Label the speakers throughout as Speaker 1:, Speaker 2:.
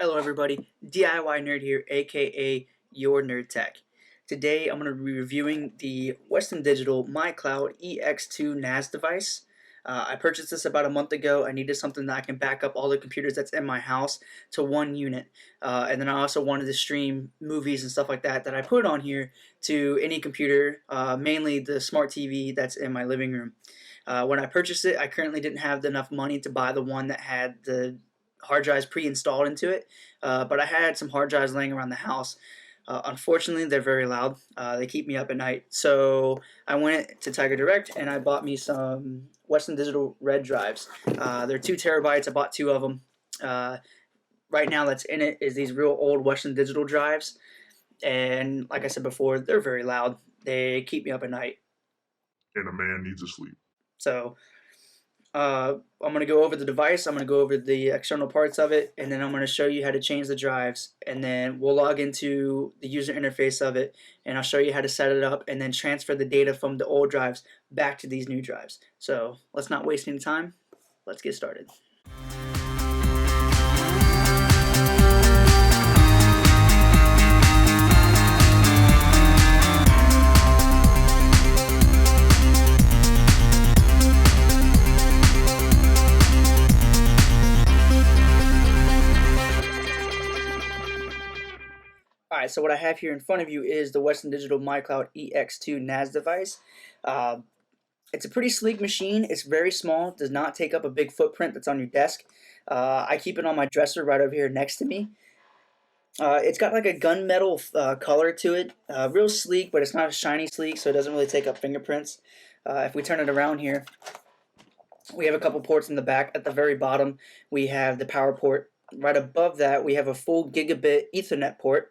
Speaker 1: Hello everybody, DIY Nerd here, aka Your Nerd Tech. Today I'm going to be reviewing the Western Digital MyCloud EX2 NAS device. I purchased this about a month ago. I needed something that I can back up all the computers that's in my house to one unit. And then I also wanted to stream movies and stuff like that I put on here to any computer, mainly the smart TV that's in my living room. When I purchased it, I currently didn't have enough money to buy the one that had the hard drives pre-installed into it, but I had some hard drives laying around the house. Unfortunately, they're very loud. They keep me up at night. So I went to Tiger Direct and I bought me some Western Digital Red drives. They're 2 terabytes. I bought 2 of them. Right now that's in it is these real old Western Digital drives. And like I said before, they're very loud. They keep me up at night.
Speaker 2: And a man needs to sleep.
Speaker 1: So I'm going to go over the device, I'm going to go over the external parts of it, and then I'm going to show you how to change the drives, and then we'll log into the user interface of it, and I'll show you how to set it up, and then transfer the data from the old drives back to these new drives. So let's not waste any time, let's get started. Alright, so what I have here in front of you is the Western Digital MyCloud EX2 NAS device. It's a pretty sleek machine. It's very small, does not take up a big footprint that's on your desk. I keep it on my dresser right over here next to me. It's got like a gunmetal color to it. Real sleek, but it's not a shiny sleek, so it doesn't really take up fingerprints. If we turn it around here, we have a couple ports in the back. At the very bottom, we have the power port. Right above that, we have a full gigabit Ethernet port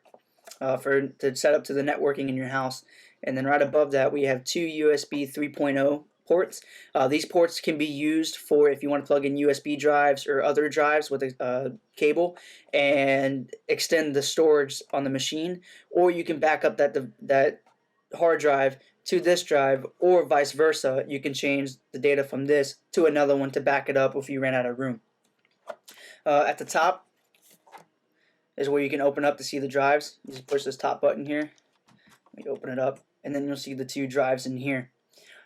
Speaker 1: to set up to the networking in your house. And then right above that, we have 2 USB 3.0 ports. These ports can be used for if you want to plug in USB drives or other drives with a cable and extend the storage on the machine, or you can back up that hard drive to this drive, or vice versa. You can change the data from this to another one to back it up if you ran out of room. At the top is where you can open up to see the drives. You just push this top button here. Let me open it up, and then you'll see the 2 drives in here.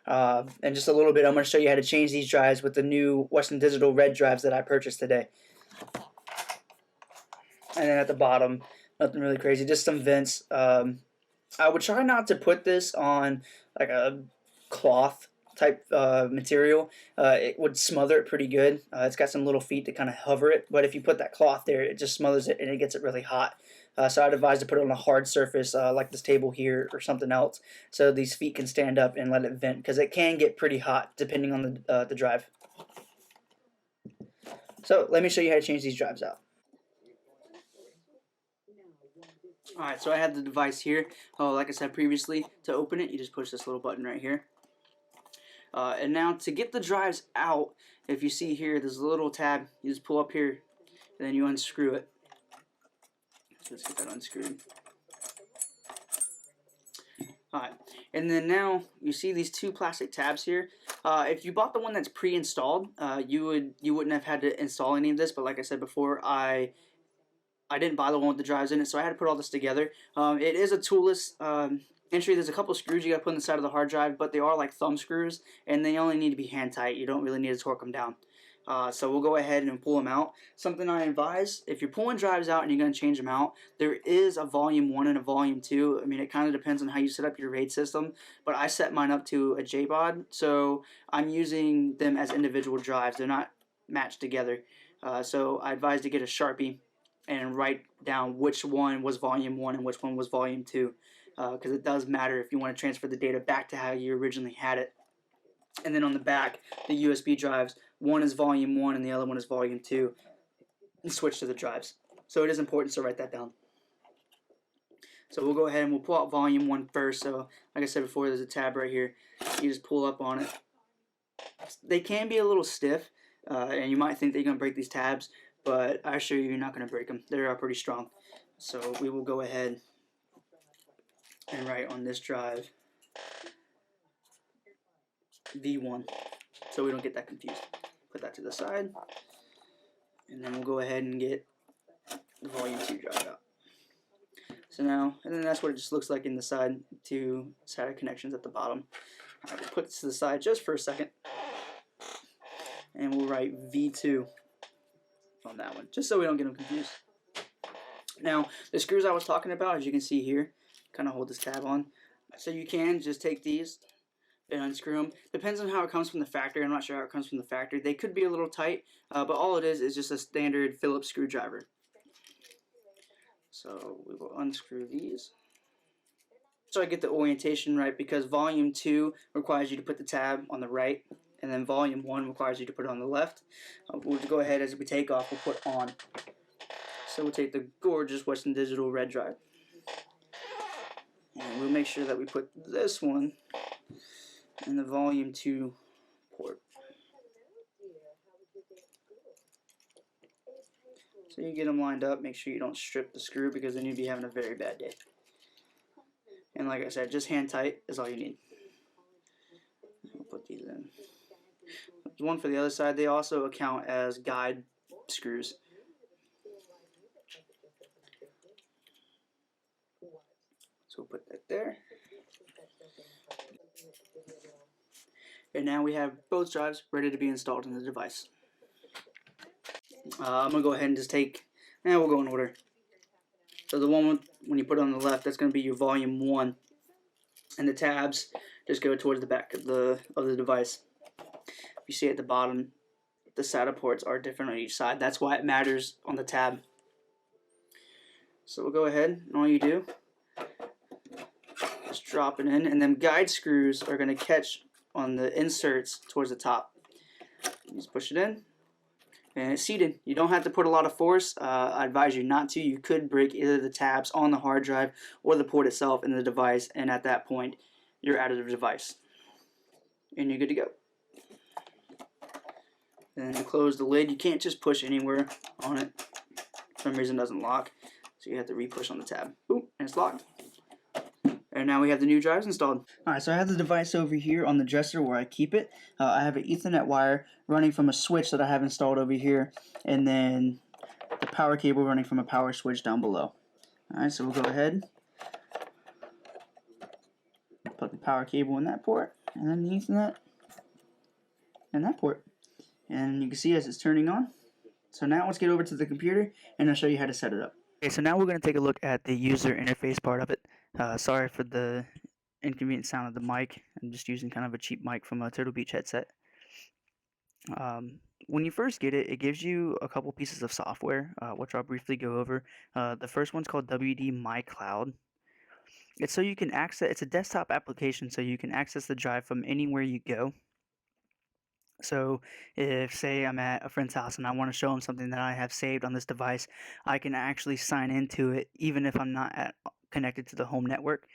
Speaker 1: And just a little bit, I'm going to show you how to change these drives with the new Western Digital Red drives that I purchased today. And then at the bottom, nothing really crazy, just some vents. I would try not to put this on like a cloth type material. It would smother it pretty good. It's got some little feet to kind of hover it, but if you put that cloth there, it just smothers it and it gets it really hot. So I'd advise to put it on a hard surface like this table here or something else, so these feet can stand up and let it vent, because it can get pretty hot depending on the drive. So let me show you how to change these drives out. Alright, so I have the device here. Like I said previously, to open it, you just push this little button right here. And now to get the drives out, if you see here, there's a little tab. You just pull up here, and then you unscrew it. So let's get that unscrewed. Alright, and then now you see these 2 plastic tabs here. If you bought the one that's pre-installed, you wouldn't have had to install any of this. But like I said before, I didn't buy the one with the drives in it, so I had to put all this together. It is a toolless entry. There's a couple screws you got to put on the side of the hard drive, but they are like thumb screws, and they only need to be hand tight. You don't really need to torque them down. So we'll go ahead and pull them out. Something I advise, if you're pulling drives out and you're going to change them out, there is a volume 1 and a volume 2. I mean, it kind of depends on how you set up your RAID system, but I set mine up to a JBOD, so I'm using them as individual drives. They're not matched together. So I advise to get a Sharpie and write down which one was volume 1 and which one was volume 2, because it does matter if you want to transfer the data back to how you originally had it. And then on the back, the USB drives, one is volume 1 and the other one is volume 2, and switch to the drives. So it is important to write that down. So we'll go ahead and we'll pull out volume 1 first. So like I said before, there's a tab right here. You just pull up on it. They can be a little stiff, and you might think that you're going to break these tabs, but I assure you, you're not going to break them. They're pretty strong. So we will go ahead and write on this drive V1, so we don't get that confused. Put that to the side, and then we'll go ahead and get the volume 2 drive out. So now, and then that's what it just looks like in the side, two SATA connections at the bottom. Alright, we'll put this to the side just for a second, and we'll write V2 on that one, just so we don't get them confused. Now, the screws I was talking about, as you can see here, kind of hold this tab on. So you can just take these and unscrew them. Depends on how it comes from the factory. I'm not sure how it comes from the factory. They could be a little tight, but all it is just a standard Phillips screwdriver. So we will unscrew these. So I get the orientation right, because volume 2 requires you to put the tab on the right, and then volume 1 requires you to put it on the left. We'll go ahead, as we take off, we'll put on. So we'll take the gorgeous Western Digital red drive, and we'll make sure that we put this one in the volume 2 port. So you get them lined up. Make sure you don't strip the screw, because then you'd be having a very bad day. And like I said, just hand tight is all you need. We'll put these in. There's one for the other side. They also account as guide screws. So we'll put that there. And now we have both drives ready to be installed in the device. I'm going to go ahead and just take, we'll go in order. So the one when you put it on the left, that's going to be your volume 1. And the tabs just go towards the back of the device. You see at the bottom, the SATA ports are different on each side. That's why it matters on the tab. So we'll go ahead, and all you do, just drop it in, and then guide screws are going to catch on the inserts towards the top. You just push it in, and it's seated. You don't have to put a lot of force. I advise you not to. You could break either the tabs on the hard drive or the port itself in the device, and at that point, you're out of the device, and you're good to go. Then to close the lid, you can't just push anywhere on it. For some reason it doesn't lock, so you have to re-push on the tab. Ooh, and it's locked. And now we have the new drives installed. Alright, so I have the device over here on the dresser where I keep it. I have an Ethernet wire running from a switch that I have installed over here, and then the power cable running from a power switch down below. Alright, so we'll go ahead, put the power cable in that port, and then the Ethernet in that port. And you can see as it's turning on. So now let's get over to the computer, and I'll show you how to set it up. Okay, so now we're going to take a look at the user interface part of it. Sorry for the inconvenient sound of the mic. I'm just using kind of a cheap mic from a Turtle Beach headset. When you first get it, it gives you a couple pieces of software, which I'll briefly go over. The first one's called WD My Cloud. It's so you can access, it's a desktop application, so you can access the drive from anywhere you go. So if, say, I'm at a friend's house and I want to show them something that I have saved on this device, I can actually sign into it even if I'm not connected to the home network.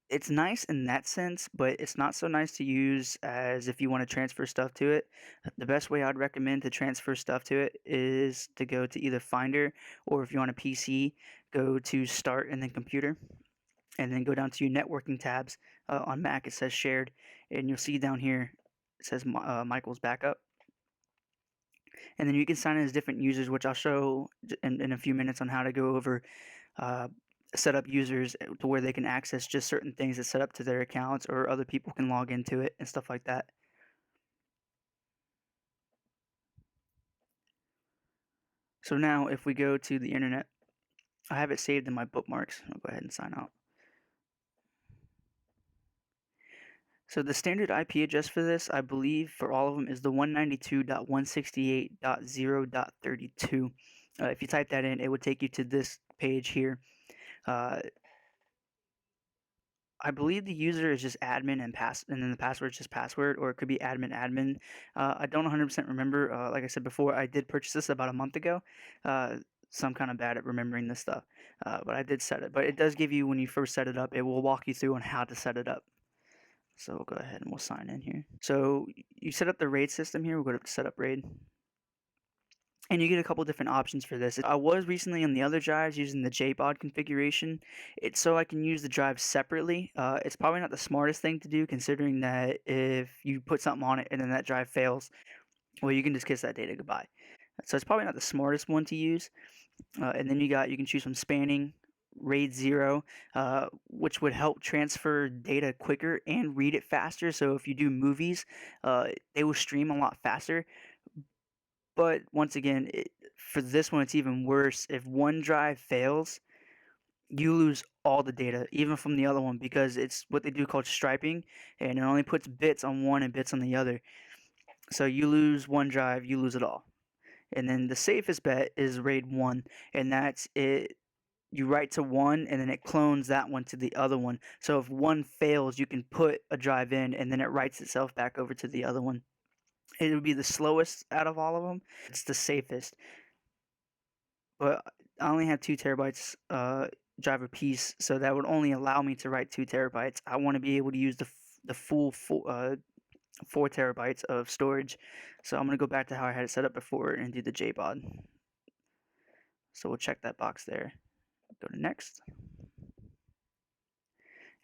Speaker 1: It's nice in that sense, but it's not so nice to use as if you want to transfer stuff to it. The best way I'd recommend to transfer stuff to it is to go to either Finder, or if you're on a PC, go to Start and then Computer, and then go down to your networking tabs. On Mac it says Shared, and you'll see down here it says Michael's Backup. And then you can sign in as different users, which I'll show in a few minutes on how to go over set up users to where they can access just certain things that set up to their accounts, or other people can log into it and stuff like that. So now if we go to the internet, I have it saved in my bookmarks. I'll go ahead and sign out. So the standard IP address for this, I believe, for all of them is the 192.168.0.32. If you type that in, it would take you to this page here. I believe the user is just admin and then the password is just password, or it could be admin. I don't 100% remember. Like I said before, I did purchase this about a month ago, so I'm kind of bad at remembering this stuff. But I did set it. But it does give you, when you first set it up, it will walk you through on how to set it up. So we'll go ahead and we'll sign in here. So you set up the RAID system here. We'll go to Setup RAID. And you get a couple different options for this. I was recently on the other drives using the JBOD configuration. It's so I can use the drives separately. It's probably not the smartest thing to do, considering that if you put something on it and then that drive fails, well, you can just kiss that data goodbye. So it's probably not the smartest one to use. And then you can choose from spanning, RAID 0, which would help transfer data quicker and read it faster. So if you do movies, they will stream a lot faster. But once again, for this one, it's even worse. If one drive fails, you lose all the data, even from the other one, because it's what they do called striping, and it only puts bits on one and bits on the other. So you lose one drive, you lose it all. And then the safest bet is RAID 1, and that's it. You write to one, and then it clones that one to the other one. So if one fails, you can put a drive in, and then it writes itself back over to the other one. It would be the slowest out of all of them. It's the safest. But I only have 2 terabytes drive a piece, so that would only allow me to write 2 terabytes. I want to be able to use the full 4 terabytes of storage. So I'm gonna go back to how I had it set up before and do the JBOD. So we'll check that box there. Go to next.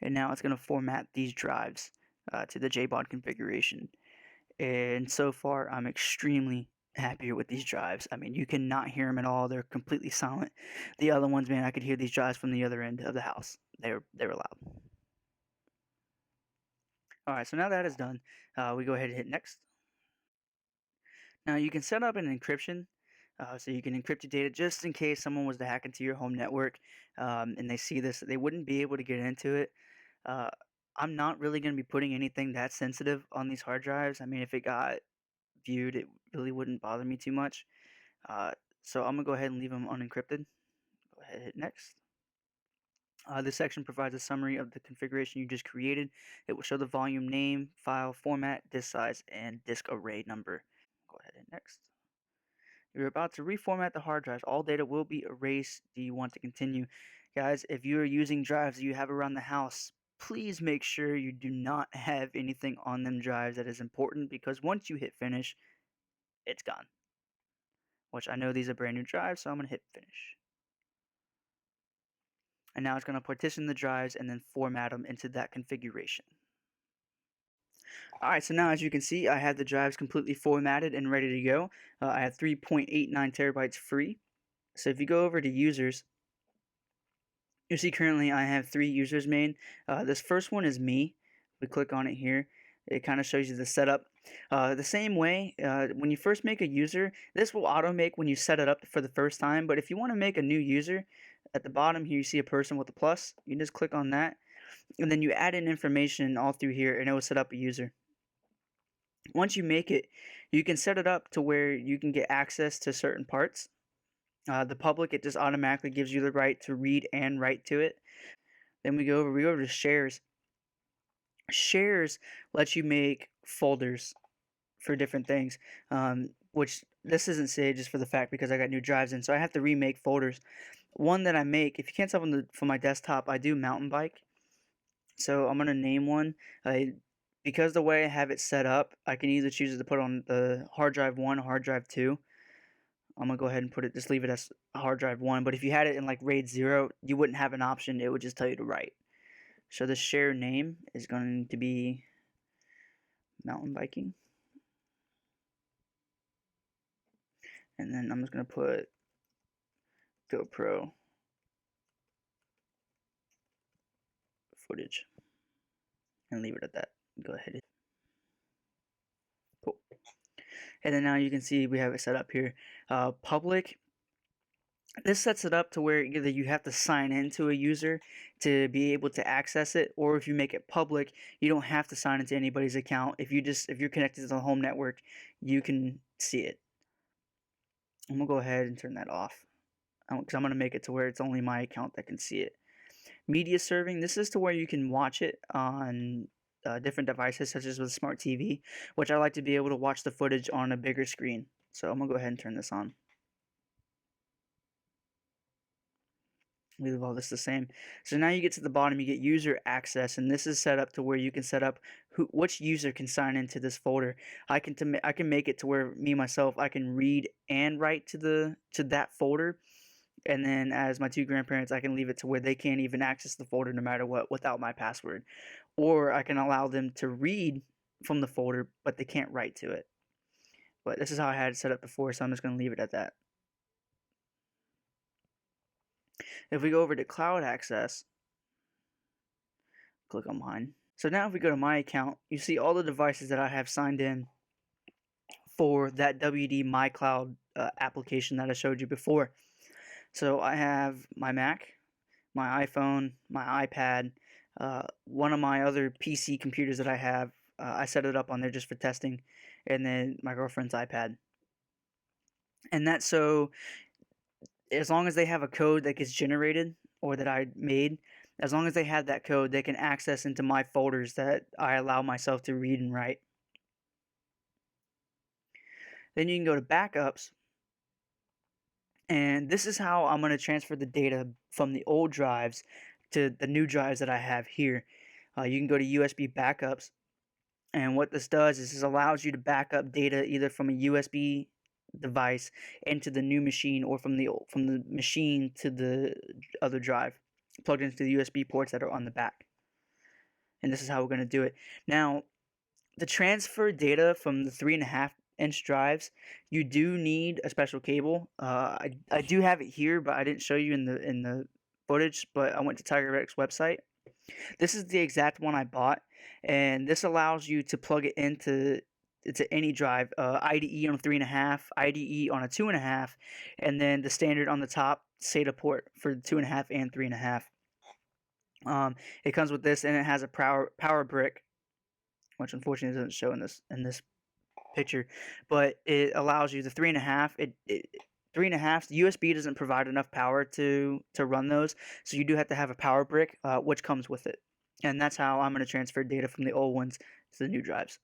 Speaker 1: And now it's gonna format these drives to the JBOD configuration. And so far, I'm extremely happier with these drives. I mean, you cannot hear them at all. They're completely silent. The other ones, man, I could hear these drives from the other end of the house. They were loud. All right, so now that is done, we go ahead and hit next. Now you can set up an encryption, so you can encrypt your data just in case someone was to hack into your home network, and they see this, they wouldn't be able to get into it. Uh, I'm not really going to be putting anything that sensitive on these hard drives. I mean, if it got viewed, it really wouldn't bother me too much. Uh, so I'm gonna go ahead and leave them unencrypted. Go ahead and hit next. This section provides a summary of the configuration you just created. It will show the volume name, file format, disk size, and disk array number. Go ahead and next. You're about to reformat the hard drives. All data will be erased. Do you want to continue? Guys, if you are using drives that you have around the house, please make sure you do not have anything on them drives that is important, because once you hit finish, it's gone. Which I know these are brand new drives, so I'm going to hit finish. And now it's going to partition the drives and then format them into that configuration. Alright, so now as you can see, I have the drives completely formatted and ready to go. I have 3.89 terabytes free. So if you go over to users, you see currently I have 3 users made. This first one is me. We click on it here. It kind of shows you the setup. The same way, when you first make a user, this will auto make when you set it up for the first time. But if you want to make a new user, at the bottom here you see a person with a plus. You just click on that, and then you add in information all through here, and it will set up a user. Once you make it, you can set it up to where you can get access to certain parts. The public, it just automatically gives you the right to read and write to it. Then we go over to shares. Shares lets you make folders for different things, which this isn't saved just for the fact because I got new drives in, so I have to remake folders. One that I make, if you can't tell from my desktop, I do mountain bike. So I'm gonna name one. Because the way I have it set up, I can either choose to put on the hard drive 1 or hard drive 2. I'm gonna go ahead and just leave it as hard drive 1. But if you had it in like RAID 0, you wouldn't have an option. It would just tell you to write. So the share name is going to be mountain biking. And then I'm just gonna put GoPro footage and leave it at that. Go ahead. Cool. And then now you can see we have it set up here. Public. This sets it up to where either you have to sign into a user to be able to access it, or if you make it public, you don't have to sign into anybody's account. If you're connected to the home network, you can see it. I'm gonna go ahead and turn that off because I'm gonna make it to where it's only my account that can see it. Media serving. This is to where you can watch it on different devices, such as with smart TV, which I like to be able to watch the footage on a bigger screen. So I'm gonna go ahead and turn this on. We leave all this the same. So now you get to the bottom, you get user access, and this is set up to where you can set up which user can sign into this folder. I can make it to where me myself I can read and write to that folder, and then as my 2 grandparents, I can leave it to where they can't even access the folder no matter what without my password, or I can allow them to read from the folder but they can't write to it. But this is how I had it set up before, so I'm just going to leave it at that. If we go over to cloud access, click on mine. So now if we go to my account, you see all the devices that I have signed in for that WD My Cloud application that I showed you before. So I have my Mac, my iPhone, my iPad, one of my other PC computers that I have. I set it up on there just for testing, and then my girlfriend's iPad. And that's so as long as they have a code that gets generated or that I made, as long as they have that code, they can access into my folders that I allow myself to read and write. Then you can go to backups, and this is how I'm going to transfer the data from the old drives to the new drives that I have here. You can go to USB backups, and what this does is this allows you to back up data either from a USB device into the new machine or from the machine to the other drive plugged into the USB ports that are on the back. And this is how we're going to do it. Now, to transfer data from the 3.5-inch drives, you do need a special cable. I do have it here, but I didn't show you in the footage. But I went to TigerX website. This is the exact one I bought, and this allows you to plug it into any drive. IDE on a 3.5, IDE on a 2.5, and then the standard on the top SATA port for 2.5 and 3.5. It comes with this, and it has a power brick, which unfortunately doesn't show in this picture, but it allows you the 3.5. 3.5. The USB doesn't provide enough power to run those, so you do have to have a power brick, which comes with it, and that's how I'm going to transfer data from the old ones to the new drives.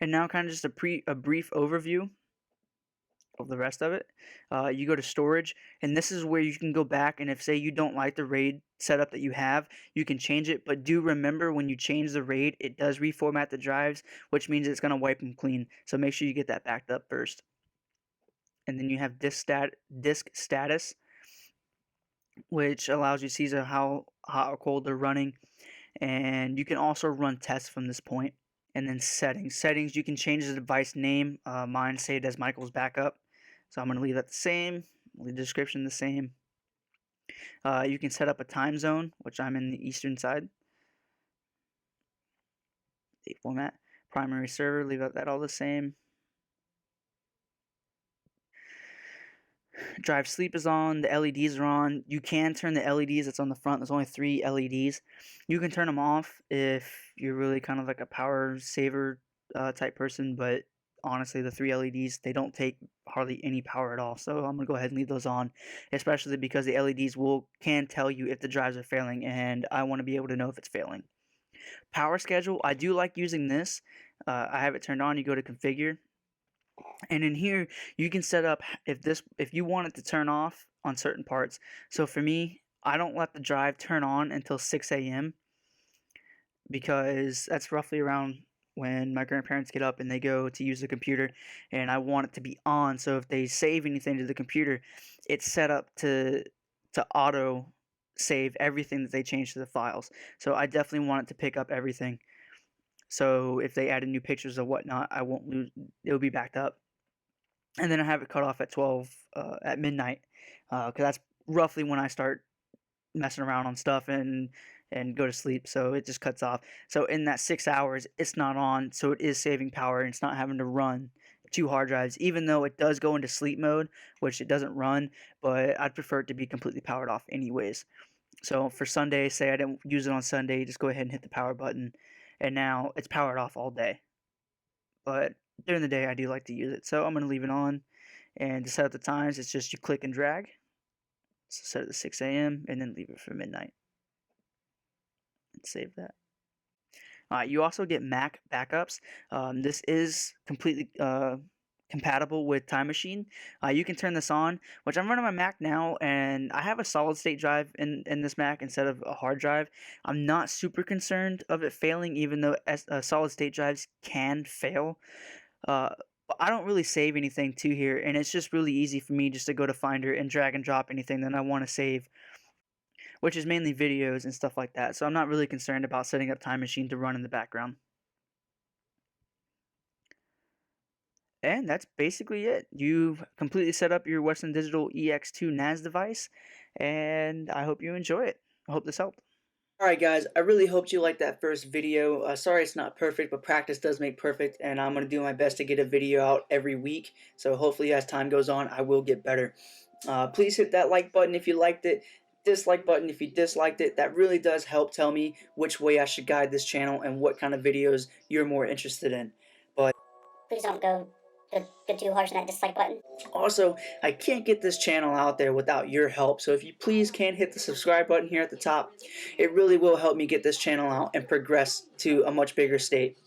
Speaker 1: And now, kind of just a brief overview of the rest of it. You go to storage, and this is where you can go back, and if say you don't like the RAID setup that you have, you can change it, but do remember when you change the RAID, it does reformat the drives, which means it's going to wipe them clean, so make sure you get that backed up first. And then you have disk status, which allows you to see how hot or cold they're running, and you can also run tests from this point. And then settings, you can change the device name. Mine saved as Michael's backup, so I'm going to leave that the same, the description the same. You can set up a time zone, which I'm in the eastern side. Date format, primary server, leave that all the same. Drive sleep is on, the LEDs are on. You can turn the LEDs that's on the front. There's only 3 LEDs. You can turn them off if you're really kind of like a power saver type person, but honestly, the 3 LEDs, they don't take hardly any power at all. So I'm going to go ahead and leave those on, especially because the LEDs can tell you if the drives are failing, and I want to be able to know if it's failing. Power schedule, I do like using this. I have it turned on. You go to configure, and in here you can set up if you want it to turn off on certain parts. So for me, I don't let the drive turn on until 6 a.m. because that's roughly around when my grandparents get up and they go to use the computer, and I want it to be on, so if they save anything to the computer, it's set up to auto save everything that they change to the files. So I definitely want it to pick up everything, so if they added new pictures or whatnot, I won't lose, it'll be backed up. And then I have it cut off at at midnight, because that's roughly when I start messing around on stuff and go to sleep. So it just cuts off. So in that 6 hours, it's not on, so it is saving power, and it's not having to run 2 hard drives, even though it does go into sleep mode, which it doesn't run, but I'd prefer it to be completely powered off anyways. So for Sunday, say I didn't use it on Sunday, just go ahead and hit the power button, and now it's powered off all day. But during the day, I do like to use it, so I'm going to leave it on. And to set up the times, it's just you click and drag. So set it to 6 a.m. and then leave it for midnight. And save that. You also get Mac backups. This is completely compatible with Time Machine. You can turn this on, which I'm running my Mac now, and I have a solid state drive in this Mac instead of a hard drive. I'm not super concerned of it failing, even though solid state drives can fail. But I don't really save anything to here, and it's just really easy for me just to go to Finder and drag and drop anything that I want to save, which is mainly videos and stuff like that. So I'm not really concerned about setting up Time Machine to run in the background. And that's basically it. You've completely set up your Western Digital EX2 NAS device, and I hope you enjoy it. I hope this helped. Alright guys, I really hoped you liked that first video. Sorry it's not perfect, but practice does make perfect, and I'm going to do my best to get a video out every week. So hopefully as time goes on, I will get better. Please hit that like button if you liked it. Dislike button if you disliked it. That really does help tell me which way I should guide this channel and what kind of videos you're more interested in. But
Speaker 3: please don't go too harsh on that dislike button.
Speaker 1: also, I can't get this channel out there without your help, so if you please can hit the subscribe button here at the top, it really will help me get this channel out and progress to a much bigger state.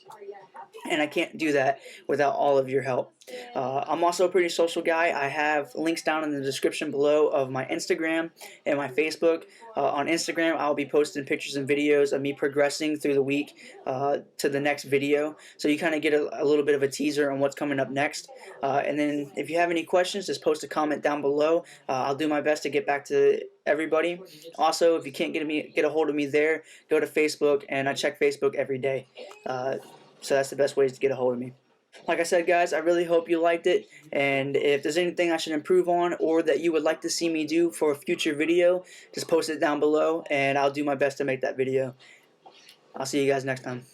Speaker 1: And I can't do that without all of your help. I'm also a pretty social guy. I have links down in the description below of my Instagram and my Facebook. On Instagram, I'll be posting pictures and videos of me progressing through the week to the next video. So you kind of get a little bit of a teaser on what's coming up next. And then if you have any questions, just post a comment down below. I'll do my best to get back to everybody. Also, if you can't get a hold of me there, go to Facebook, and I check Facebook every day. So that's the best ways to get a hold of me. Like I said, guys, I really hope you liked it, and if there's anything I should improve on or that you would like to see me do for a future video, just post it down below and I'll do my best to make that video. I'll see you guys next time.